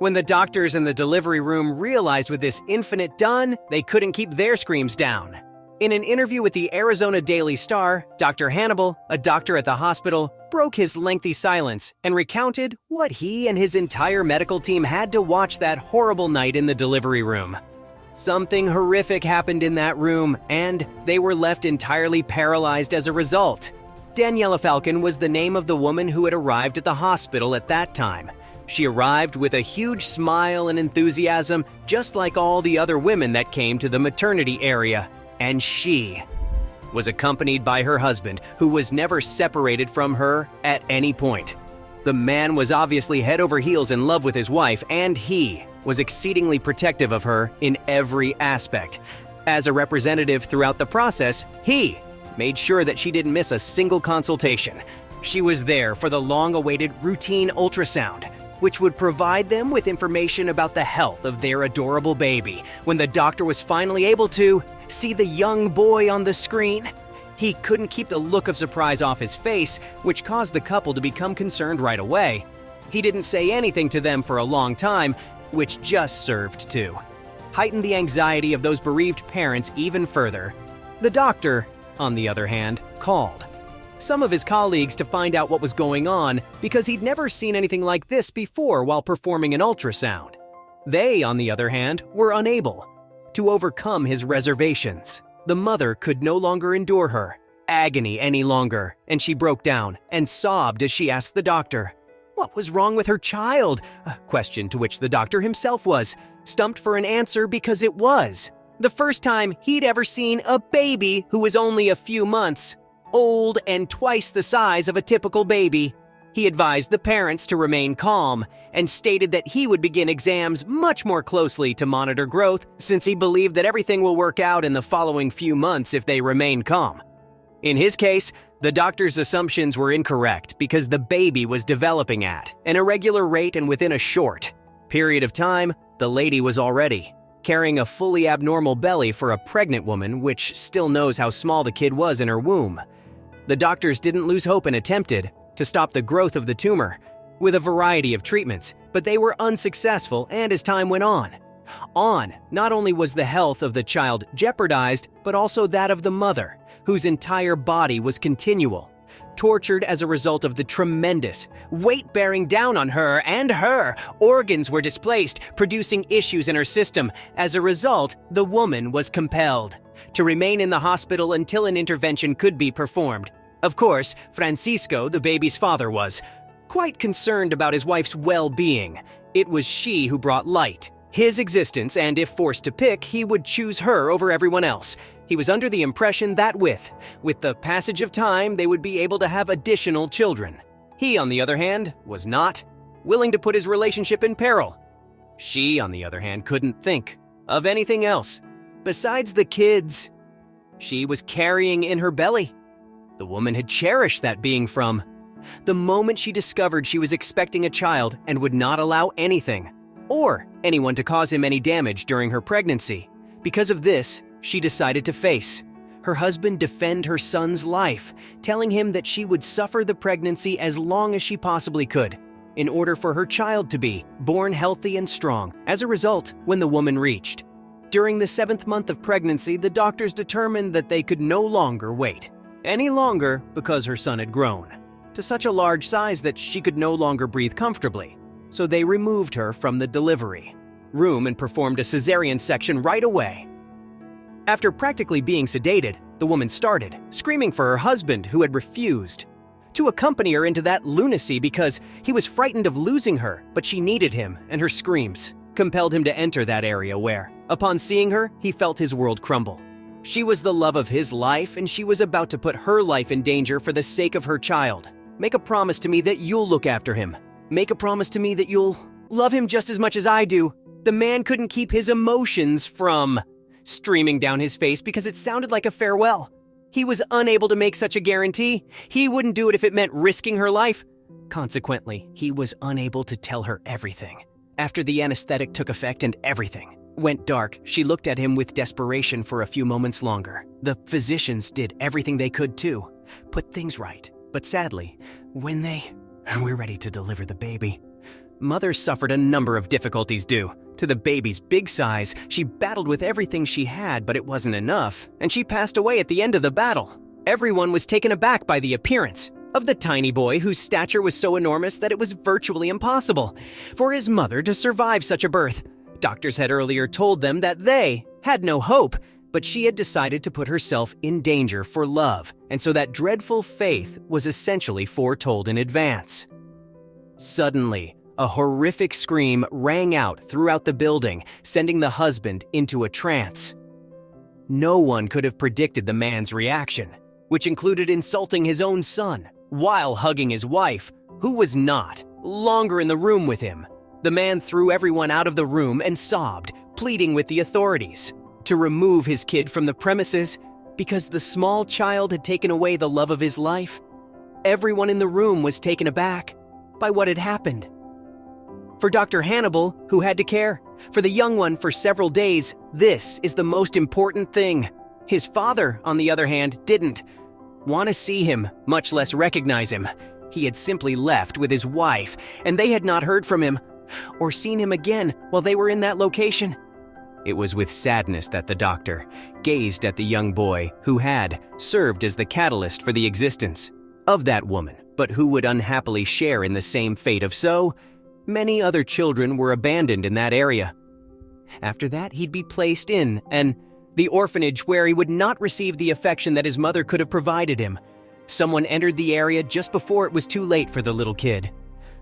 When the doctors in the delivery room realized with this infinite done, they couldn't keep their screams down. In an interview with the Arizona Daily Star, Dr. Hannibal, a doctor at the hospital, broke his lengthy silence and recounted what he and his entire medical team had to watch that horrible night in the delivery room. Something horrific happened in that room, and they were left entirely paralyzed as a result. Daniela Falcon was the name of the woman who had arrived at the hospital at that time. She arrived with a huge smile and enthusiasm, just like all the other women that came to the maternity area. And she was accompanied by her husband, who was never separated from her at any point. The man was obviously head over heels in love with his wife, and he was exceedingly protective of her in every aspect. As a representative throughout the process, he made sure that she didn't miss a single consultation. She was there for the long-awaited routine ultrasound, which would provide them with information about the health of their adorable baby. When the doctor was finally able to see the young boy on the screen, he couldn't keep the look of surprise off his face, which caused the couple to become concerned right away. He didn't say anything to them for a long time, which just served to heighten the anxiety of those bereaved parents even further. The doctor, on the other hand, called some of his colleagues to find out what was going on because he'd never seen anything like this before while performing an ultrasound. They, on the other hand, were unable to overcome his reservations. The mother could no longer endure her agony any longer, and she broke down and sobbed as she asked the doctor what was wrong with her child, a question to which the doctor himself was stumped for an answer because it was the first time he'd ever seen a baby who was only a few months old and twice the size of a typical baby. He advised the parents to remain calm and stated that he would begin exams much more closely to monitor growth, since he believed that everything will work out in the following few months if they remain calm. In his case, the doctor's assumptions were incorrect because the baby was developing at an irregular rate, and within a short period of time, the lady was already carrying a fully abnormal belly for a pregnant woman, which still knows how small the kid was in her womb. The doctors didn't lose hope and attempted to stop the growth of the tumor with a variety of treatments, but they were unsuccessful, and as time went on, not only was the health of the child jeopardized, but also that of the mother, whose entire body was tortured as a result of the tremendous weight bearing down on her, and her organs were displaced, producing issues in her system. As a result, the woman was compelled to remain in the hospital until an intervention could be performed. Of course, Francisco, the baby's father, was quite concerned about his wife's well-being. It was she who brought light his existence, and if forced to pick, he would choose her over everyone else. He was under the impression that with the passage of time, they would be able to have additional children. He, on the other hand, was not willing to put his relationship in peril. She, on the other hand, couldn't think of anything else besides the kids she was carrying in her belly. The woman had cherished that being from the moment she discovered she was expecting a child, and would not allow anything or anyone to cause him any damage during her pregnancy. Because of this, she decided to face her husband, defend her son's life, telling him that she would suffer the pregnancy as long as she possibly could in order for her child to be born healthy and strong. As a result, when the woman reached during the 7th month of pregnancy, the doctors determined that they could no longer wait any longer because her son had grown to such a large size that she could no longer breathe comfortably. So they removed her from the delivery room and performed a cesarean section right away. After practically being sedated, the woman started screaming for her husband, who had refused to accompany her into that lunacy because he was frightened of losing her, but she needed him, and her screams compelled him to enter that area where, upon seeing her, he felt his world crumble. She was the love of his life, and she was about to put her life in danger for the sake of her child. Make a promise to me that you'll look after him. Make a promise to me that you'll love him just as much as I do. The man couldn't keep his emotions from streaming down his face because it sounded like a farewell. He was unable to make such a guarantee. He wouldn't do it if it meant risking her life. Consequently, he was unable to tell her everything. After the anesthetic took effect and everything went dark, she looked at him with desperation for a few moments longer. The physicians did everything they could to put things right. But sadly, when we're ready to deliver the baby, Mother suffered a number of difficulties due to the baby's big size. She battled with everything she had, but it wasn't enough, and she passed away at the end of the battle. Everyone was taken aback by the appearance of the tiny boy whose stature was so enormous that it was virtually impossible for his mother to survive such a birth. Doctors had earlier told them that they had no hope, but she had decided to put herself in danger for love, and so that dreadful fate was essentially foretold in advance. Suddenly, a horrific scream rang out throughout the building, sending the husband into a trance. No one could have predicted the man's reaction, which included insulting his own son while hugging his wife, who was not longer in the room with him. The man threw everyone out of the room and sobbed, pleading with the authorities to remove his kid from the premises because the small child had taken away the love of his life. Everyone in the room was taken aback by what had happened. For Dr. Hannibal, who had to care for the young one for several days, this is the most important thing. His father, on the other hand, didn't want to see him, much less recognize him. He had simply left with his wife, and they had not heard from him or seen him again while they were in that location. It was with sadness that the doctor gazed at the young boy who had served as the catalyst for the existence of that woman, but who would unhappily share in the same fate of so many other children were abandoned in that area. After that, he'd be placed in the orphanage where he would not receive the affection that his mother could have provided him. Someone entered the area just before it was too late for the little kid,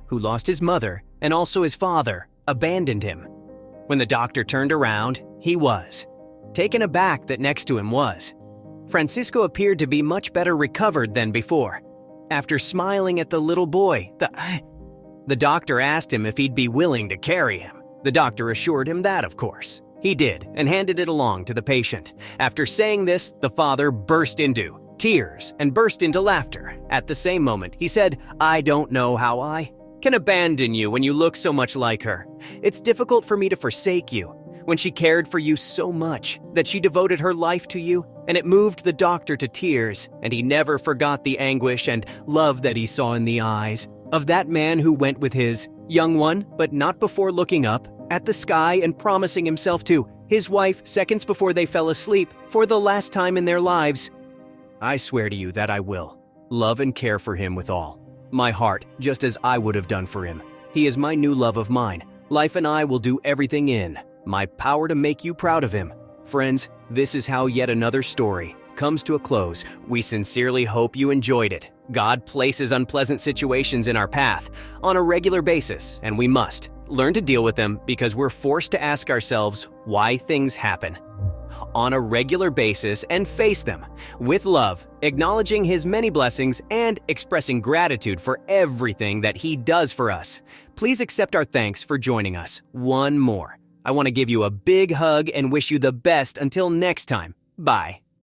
who lost his mother and also his father abandoned him. When the doctor turned around, he was taken aback that next to him was Francisco appeared to be much better recovered than before. After smiling at the little boy, the doctor asked him if he'd be willing to carry him. The doctor assured him that, of course. He did, and handed it along to the patient. After saying this, the father burst into tears and burst into laughter. At the same moment, he said, "I don't know how I can abandon you when you look so much like her. It's difficult for me to forsake you when she cared for you so much that she devoted her life to you." And it moved the doctor to tears, and he never forgot the anguish and love that he saw in the eyes of that man who went with his young one, but not before looking up at the sky and promising himself to his wife seconds before they fell asleep for the last time in their lives. "I swear to you that I will love and care for him with all my heart, just as I would have done for him. He is my new love of mine. Life and I will do everything in my power to make you proud of him." Friends, this is how yet another story comes to a close. We sincerely hope you enjoyed it. God places unpleasant situations in our path on a regular basis, and we must learn to deal with them because we're forced to ask ourselves why things happen on a regular basis and face them with love, acknowledging His many blessings and expressing gratitude for everything that He does for us. Please accept our thanks for joining us. One more. I want to give you a big hug and wish you the best until next time. Bye.